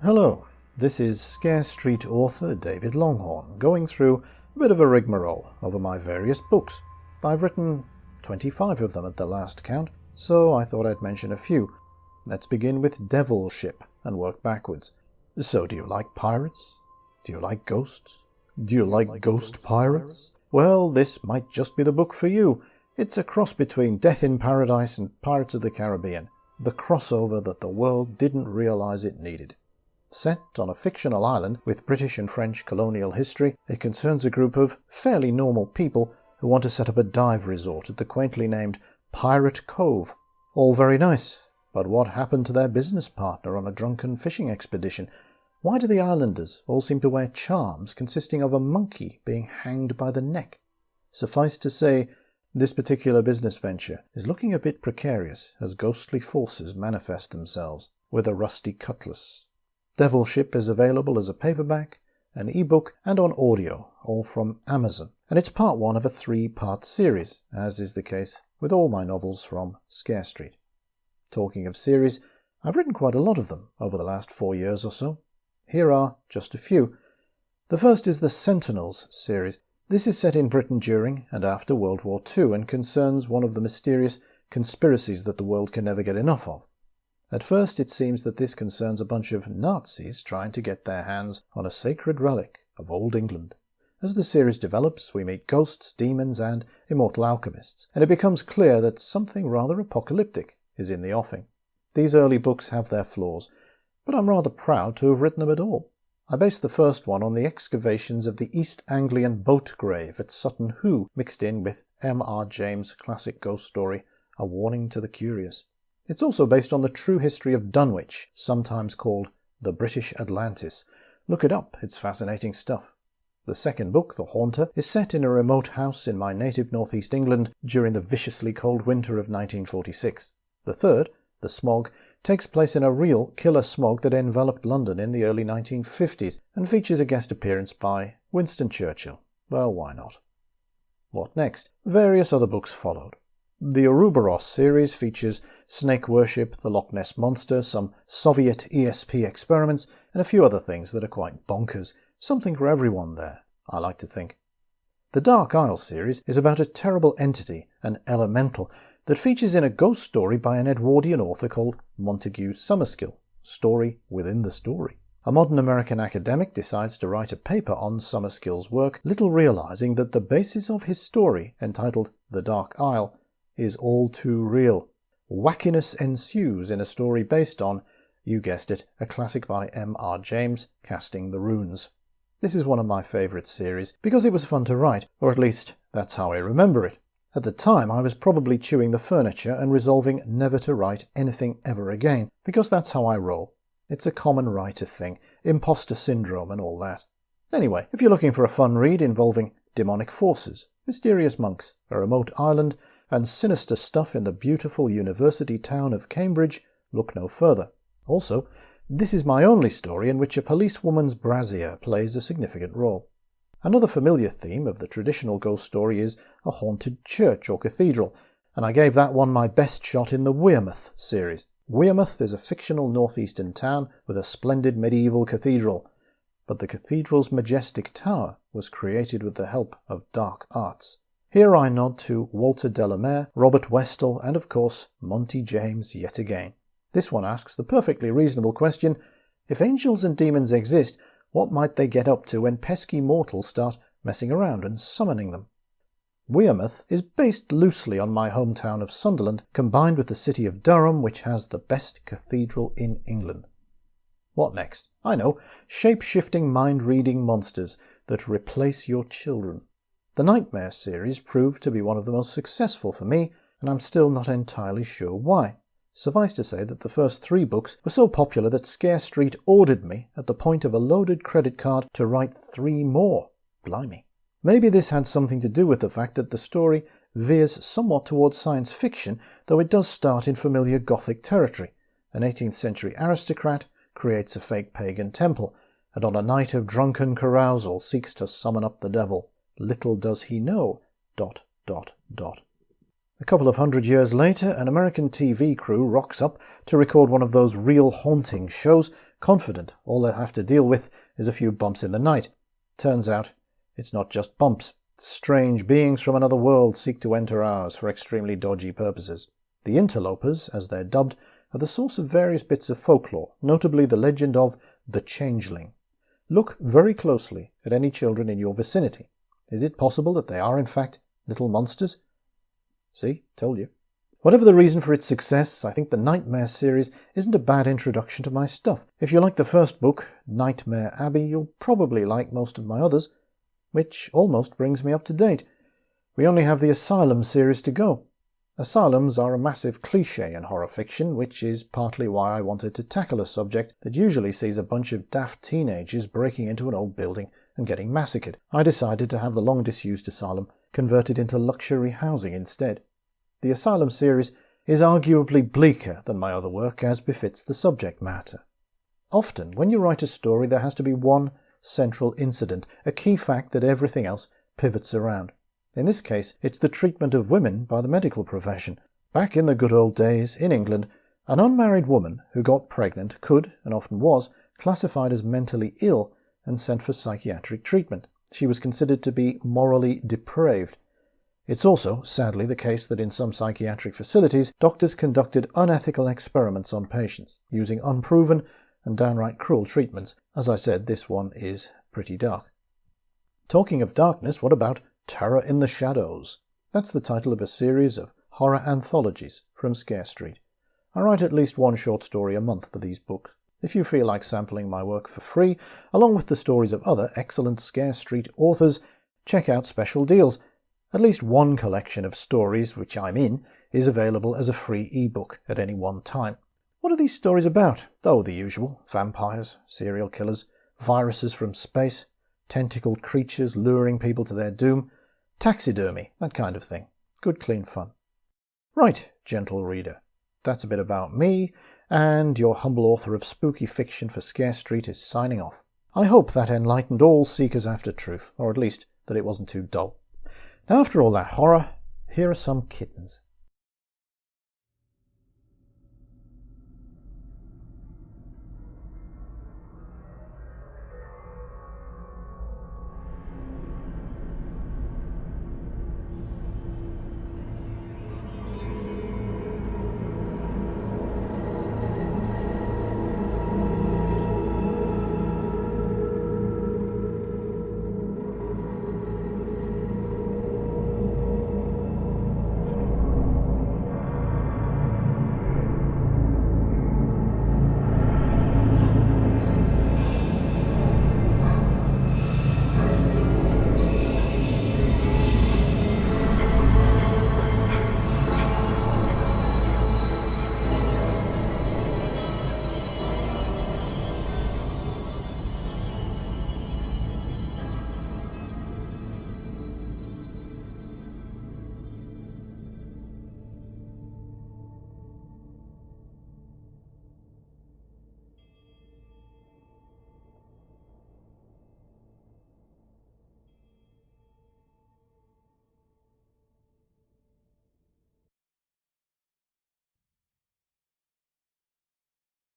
Hello, this is Scare Street author David Longhorn going through a bit of a rigmarole over my various books. I've written 25 of them at the last count, so I thought I'd mention a few. Let's begin with Devil Ship and work backwards. So do you like pirates? Do you like ghosts? Do you like ghost pirates? Well, this might just be the book for you. It's a cross between Death in Paradise and Pirates of the Caribbean, the crossover that the world didn't realize it needed. Set on a fictional island with British and French colonial history, it concerns a group of fairly normal people who want to set up a dive resort at the quaintly named Pirate Cove. All very nice, but what happened to their business partner on a drunken fishing expedition? Why do the islanders all seem to wear charms consisting of a monkey being hanged by the neck? Suffice to say, this particular business venture is looking a bit precarious as ghostly forces manifest themselves with a rusty cutlass. Devil Ship is available as a paperback, an ebook, and on audio, all from Amazon, and it's part one of a 3-part series, as is the case with all my novels from Scare Street. Talking of series, I've written quite a lot of them over the last 4 years or so. Here are just a few. The first is the Sentinels series. This is set in Britain during and after World War II and concerns one of the mysterious conspiracies that the world can never get enough of. At first it seems that this concerns a bunch of Nazis trying to get their hands on a sacred relic of Old England. As the series develops, we meet ghosts, demons, and immortal alchemists, and it becomes clear that something rather apocalyptic is in the offing. These early books have their flaws, but I'm rather proud to have written them at all. I based the first one on the excavations of the East Anglian boat grave at Sutton Hoo, mixed in with M.R. James' classic ghost story, A Warning to the Curious. It's also based on the true history of Dunwich, sometimes called the British Atlantis. Look it up, it's fascinating stuff. The second book, The Haunter, is set in a remote house in my native northeast England during the viciously cold winter of 1946. The third, The Smog, takes place in a real killer smog that enveloped London in the early 1950s and features a guest appearance by Winston Churchill. Well, why not? What next? Various other books followed. The Ouroboros series features snake worship, the Loch Ness Monster, some Soviet ESP experiments, and a few other things that are quite bonkers. Something for everyone there, I like to think. The Dark Isle series is about a terrible entity, an elemental, that features in a ghost story by an Edwardian author called Montague Summerskill, story within the story. A modern American academic decides to write a paper on Summerskill's work, little realizing that the basis of his story, entitled The Dark Isle, is all too real. Wackiness ensues in a story based on, you guessed it, a classic by M.R. James, Casting the Runes. This is one of my favourite series, because it was fun to write, or at least that's how I remember it. At the time I was probably chewing the furniture and resolving never to write anything ever again, because that's how I roll. It's a common writer thing, imposter syndrome and all that. Anyway, if you're looking for a fun read involving demonic forces, mysterious monks, a remote island, and sinister stuff in the beautiful university town of Cambridge, look no further. Also, this is my only story in which a policewoman's brassiere plays a significant role. Another familiar theme of the traditional ghost story is a haunted church or cathedral, and I gave that one my best shot in the Wearmouth series. Wearmouth is a fictional northeastern town with a splendid medieval cathedral, but the cathedral's majestic tower was created with the help of dark arts. Here I nod to Walter Delamere, Robert Westall, and of course Monty James yet again. This one asks the perfectly reasonable question, if angels and demons exist, what might they get up to when pesky mortals start messing around and summoning them? Wearmouth is based loosely on my hometown of Sunderland, combined with the city of Durham, which has the best cathedral in England. What next? I know, shape-shifting mind-reading monsters that replace your children. The Nightmare series proved to be one of the most successful for me, and I'm still not entirely sure why. Suffice to say that the first 3 books were so popular that Scare Street ordered me, at the point of a loaded credit card, to write 3 more. Blimey. Maybe this had something to do with the fact that the story veers somewhat towards science fiction, though it does start in familiar Gothic territory. An 18th century aristocrat creates a fake pagan temple, and on a night of drunken carousal seeks to summon up the devil. Little does he know... ... A couple of 100 years later, an American TV crew rocks up to record one of those real haunting shows, confident all they have to deal with is a few bumps in the night. Turns out, it's not just bumps. Strange beings from another world seek to enter ours for extremely dodgy purposes. The interlopers, as they're dubbed, are the source of various bits of folklore, notably the legend of the Changeling. Look very closely at any children in your vicinity. Is it possible that they are, in fact, little monsters? See, told you. Whatever the reason for its success, I think the Nightmare series isn't a bad introduction to my stuff. If you like the first book, Nightmare Abbey, you'll probably like most of my others, which almost brings me up to date. We only have the Asylum series to go. Asylums are a massive cliché in horror fiction, which is partly why I wanted to tackle a subject that usually sees a bunch of daft teenagers breaking into an old building and getting massacred. I decided to have the long-disused asylum converted into luxury housing instead. The Asylum series is arguably bleaker than my other work, as befits the subject matter. Often, when you write a story, there has to be one central incident, a key fact that everything else pivots around. In this case, it's the treatment of women by the medical profession. Back in the good old days, in England, an unmarried woman who got pregnant could, and often was, classified as mentally ill and sent for psychiatric treatment. She was considered to be morally depraved. It's also, sadly, the case that in some psychiatric facilities, doctors conducted unethical experiments on patients, using unproven and downright cruel treatments. As I said, this one is pretty dark. Talking of darkness, what about Terror in the Shadows? That's the title of a series of horror anthologies from Scare Street. I write at least one short story a month for these books. If you feel like sampling my work for free, along with the stories of other excellent Scare Street authors, check out special deals. At least one collection of stories, which I'm in, is available as a free ebook at any one time. What are these stories about? Oh, the usual. Vampires, serial killers, viruses from space, tentacled creatures luring people to their doom, taxidermy, that kind of thing. Good, clean fun. Right, gentle reader. That's a bit about me, and your humble author of spooky fiction for Scare Street is signing off. I hope that enlightened all seekers after truth, or at least that it wasn't too dull. Now, after all that horror, here are some kittens.